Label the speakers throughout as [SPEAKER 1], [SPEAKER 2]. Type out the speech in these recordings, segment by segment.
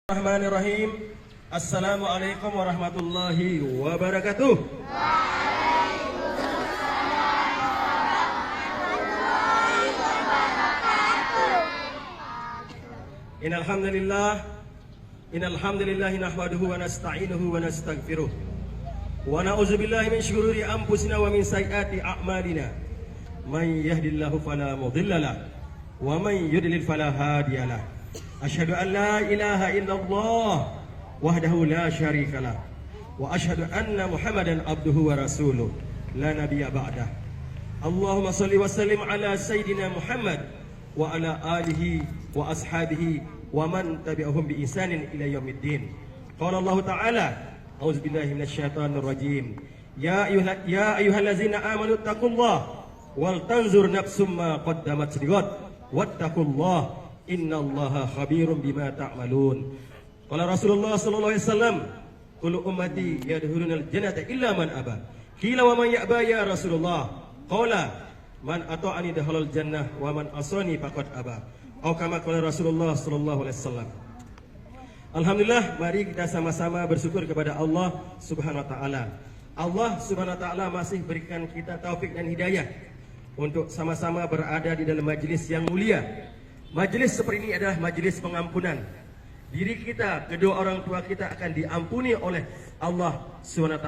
[SPEAKER 1] Bismillahirrahmanirrahim. Assalamualaikum warahmatullahi wabarakatuh. Innal hamdalillah nahmaduhu wa nasta'inuhu wa nastaghfiruh wa na'udzu billahi min shururi anfusina wa min sayyiati a'malina. May yahdihillahu fala mudilla lahu wa may yudlil fala hadiya lahu. Asyhadu an la ilaha illallah wahdahu la syarika lah wa asyhadu anna Muhammadan abduhu wa rasuluh la nabiyya ba'dah. Allahumma shalli wa sallim ala sayyidina Muhammad wa ala alihi wa ashabihi wa man tabi'ahum bi ihsanin ila yaumiddin. Qala Allah ta'ala, a'udzu billahi minasyaitonir rajim. Ya ayyuhallazina amanu taqullaha wal tanzur nafsum ma qaddamat lighad wattaqullaha innallaha khabirum bima ta'malun. Qala Rasulullah sallallahu alaihi wasallam, kullu ummati yadkhulunal jannata illa man aba. Qila wa man ya'ba ya Rasulullah? Qala man ata'ani dakhalal jannah wa man asani faqad aba. Atau kama qala Rasulullah sallallahu alaihi wasallam. Alhamdulillah, mari kita sama-sama bersyukur kepada Allah Subhanahu wa taala. Allah Subhanahu wa taala masih berikan kita taufik dan hidayah untuk sama-sama berada di dalam majelis yang mulia. Majelis seperti ini adalah majelis pengampunan. Diri kita, kedua orang tua kita akan diampuni oleh Allah SWT.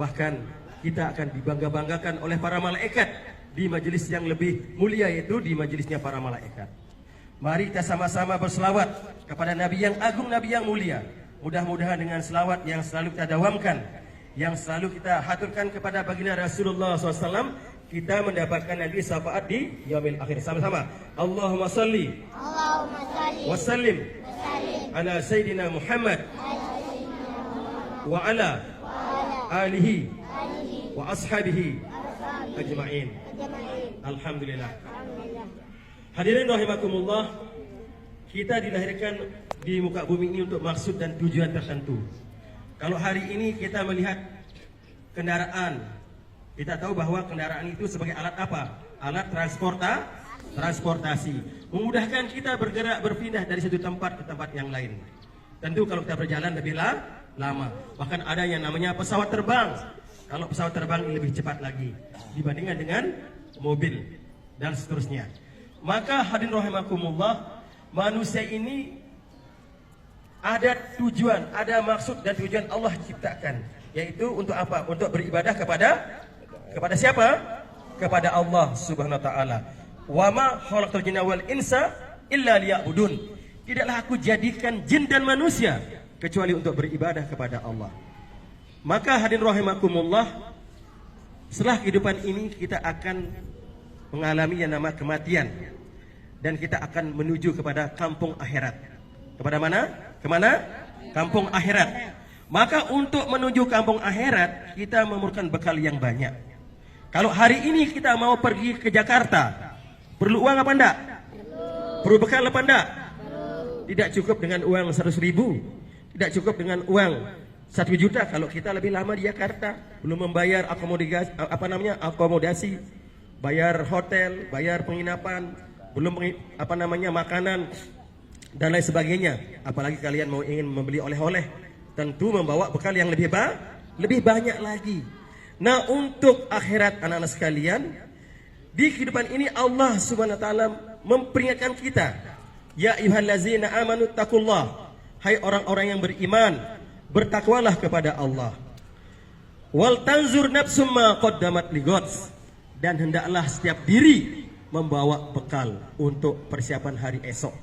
[SPEAKER 1] Bahkan kita akan dibangga-banggakan oleh para malaikat di majelis yang lebih mulia, yaitu di majelisnya para malaikat. Mari kita sama-sama berselawat kepada Nabi yang agung, Nabi yang mulia. Mudah-mudahan dengan selawat yang selalu kita dawamkan, yang selalu kita haturkan kepada baginda Rasulullah SAW, kita mendapatkan nanti syafaat di yaumil akhir. Sama-sama. Allahumma salli wa sallim ala sayyidina Muhammad wa ala alihi wa ashabihi ajma'in. Alhamdulillah. Hadirin rahimakumullah, kita dilahirkan di muka bumi ini untuk maksud dan tujuan tertentu. Kalau hari ini kita melihat kendaraan, kita tahu bahwa kendaraan itu sebagai alat apa? Alat transportasi. Memudahkan kita bergerak, berpindah dari satu tempat ke tempat yang lain. Tentu kalau kita berjalan lebih lama. Bahkan ada yang namanya pesawat terbang. Kalau pesawat terbang lebih cepat lagi dibandingkan dengan mobil dan seterusnya. Maka hadirin rahimakumullah, manusia ini ada tujuan, ada maksud dan tujuan Allah ciptakan. Yaitu untuk apa? Untuk beribadah kepada siapa? Kepada Allah Subhanahu wa taala. Wa ma khalaqtul jinna wal insa illa liya'budun. Tidaklah aku jadikan jin dan manusia kecuali untuk beribadah kepada Allah. Maka hadirin rahimakumullah, setelah kehidupan ini kita akan mengalami yang nama kematian, dan kita akan menuju kepada kampung akhirat. Kepada mana? Kemana? Kampung akhirat. Maka untuk menuju kampung akhirat kita memerlukan bekal yang banyak. Kalau hari ini kita mau pergi ke Jakarta, perlu uang apa enggak? Perlu bekal apa enggak? Tidak cukup dengan uang 100.000, tidak cukup dengan uang 1 juta kalau kita lebih lama di Jakarta, belum membayar akomodasi, bayar hotel, bayar penginapan, belum makanan dan lain sebagainya. Apalagi kalian mau ingin membeli oleh-oleh, tentu membawa bekal yang lebih banyak lagi. Nah, untuk akhirat anak-anak sekalian, di kehidupan ini Allah Subhanahu wa taala memperingatkan kita, ya ayyuhallazina amanu taqullah, hai orang-orang yang beriman, bertakwalah kepada Allah. Wal tanzur nafsum ma qaddamat lighad, dan hendaklah setiap diri membawa bekal untuk persiapan hari esok.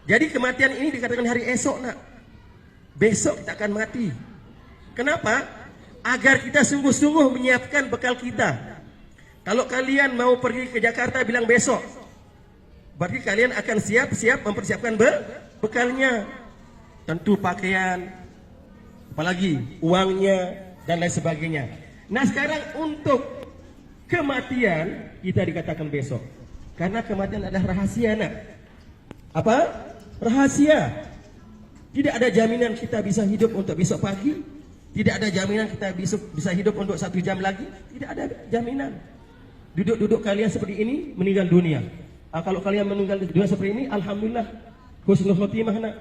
[SPEAKER 1] Jadi kematian ini dikatakan hari esok, nak. Besok kita akan mati. Kenapa? Agar kita sungguh-sungguh menyiapkan bekal kita. Kalau kalian mau pergi ke Jakarta bilang besok, berarti kalian akan siap-siap mempersiapkan bekalnya. Tentu pakaian, apalagi uangnya dan lain sebagainya. Nah, sekarang untuk kematian kita dikatakan besok, karena kematian adalah rahasia, nak. Apa? Rahasia. Tidak ada jaminan kita bisa hidup untuk besok pagi. Tidak ada jaminan kita bisa hidup untuk 1 jam lagi. Tidak ada jaminan. Duduk-duduk kalian seperti ini, meninggal dunia. Kalau kalian meninggal dunia seperti ini, alhamdulillah, husnul khotimah, nak.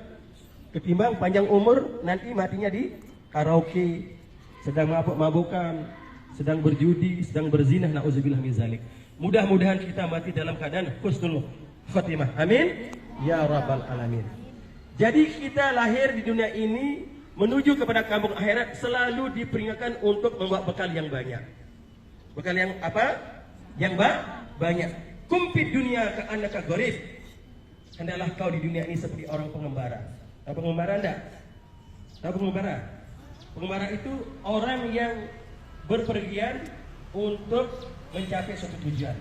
[SPEAKER 1] ketimbang panjang umur nanti matinya di karaoke, sedang mabuk-mabukan, sedang berjudi, sedang berzina, nauzubillah min zalik. Mudah-mudahan kita mati dalam keadaan husnul khatimah. Amin ya rabbal alamin. Jadi kita lahir di dunia ini menuju kepada kampung akhirat selalu diperingatkan untuk membawa bekal yang banyak. Bekal yang apa? Yang banyak. Kumpit dunia ke annaka gharib. Hendaklah kau di dunia ini seperti orang pengembara. Tahu pengembara enggak? Tahu pengembara? Pengembara itu orang yang berpergian untuk mencapai suatu tujuan.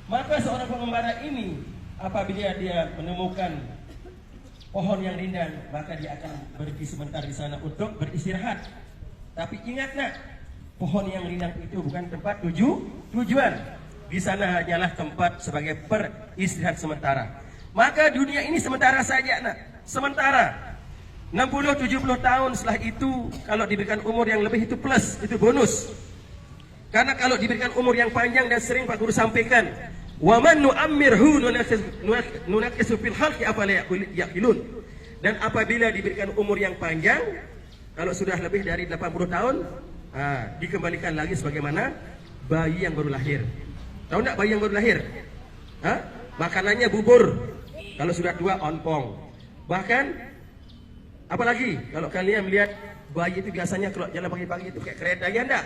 [SPEAKER 1] Maka seorang pengembara ini apabila dia menemukan pohon yang rindang, maka dia akan berhenti sebentar di sana untuk beristirahat. Tapi ingat nak, pohon yang rindang itu bukan tempat tujuan. Di sana hanyalah tempat sebagai peristirahat sementara. Maka dunia ini sementara saja nak. Sementara 60-70 tahun setelah itu, kalau diberikan umur yang lebih itu plus, itu bonus. Karena kalau diberikan umur yang panjang dan sering Pak Guru sampaikan, wa man nu'ammirhu nunaqisu fil khalqi afala yaqilun. Dan apabila diberikan umur yang panjang, kalau sudah lebih dari 80 tahun, dikembalikan lagi sebagaimana bayi yang baru lahir. Tahu enggak bayi yang baru lahir? Makanannya bubur. Kalau sudah tua onpong. Bahkan apalagi kalau kalian melihat bayi itu biasanya kalau jalan pagi-pagi itu pakai kereta, ya enggak?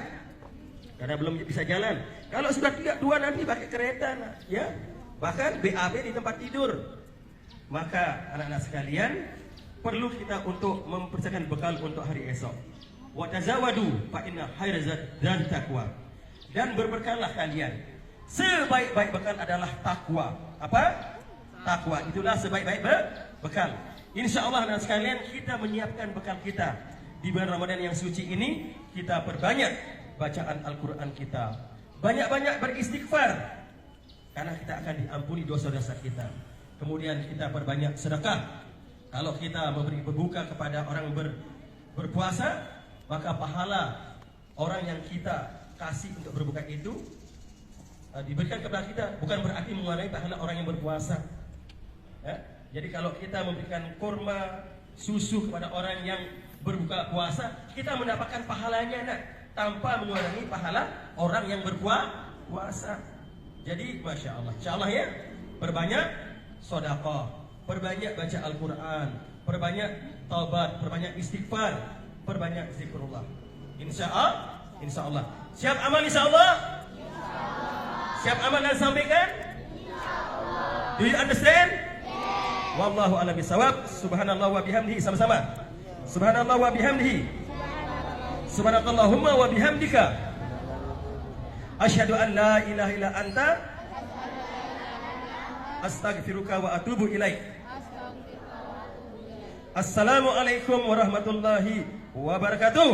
[SPEAKER 1] Karena belum bisa jalan. Kalau sudah tua nanti pakai kereta, ya. Bahkan BAB di tempat tidur. Maka anak-anak sekalian, perlu kita untuk mempersiapkan bekal untuk hari esok. Wa tazawadu fa inna khairaz zadi taqwa. Dan berbekallah kalian. Sebaik-baik bekal adalah takwa. Apa? Takwa. Itulah sebaik-baik bekal. Insyaallah anak sekalian, kita menyiapkan bekal kita di bulan Ramadan yang suci ini. Kita perbanyak bacaan Al-Quran kita, banyak-banyak beristighfar, karena kita akan diampuni dosa-dosa kita. Kemudian kita perbanyak sedekah. Kalau kita memberi berbuka kepada orang berpuasa, maka pahala orang yang kita kasih untuk berbuka itu diberikan kepada kita, bukan berarti mengurangi pahala orang yang berpuasa, ya? Jadi kalau kita memberikan kurma, susu kepada orang yang berbuka puasa, kita mendapatkan pahalanya nak, tanpa mengurangi pahala orang yang berpuasa. Jadi Masya Allah, Insya Allah ya, perbanyak sedekah, perbanyak baca Al-Quran, perbanyak taubat, perbanyak istighfar, perbanyak zikrullah. Insya Allah. Siap amal insya Allah? Siap amal dan sampaikan? Do you understand? Wallahu a'lam bishawab. Subhanallah wa bihamdihi, sama-sama. Subhanallah wa bihamdihi. Subhanakallahumma wa bihamdika. Asyhadu an la ilaha illa anta astaghfiruka wa atubu ilaik. Assalamualaikum warahmatullahi wabarakatuh.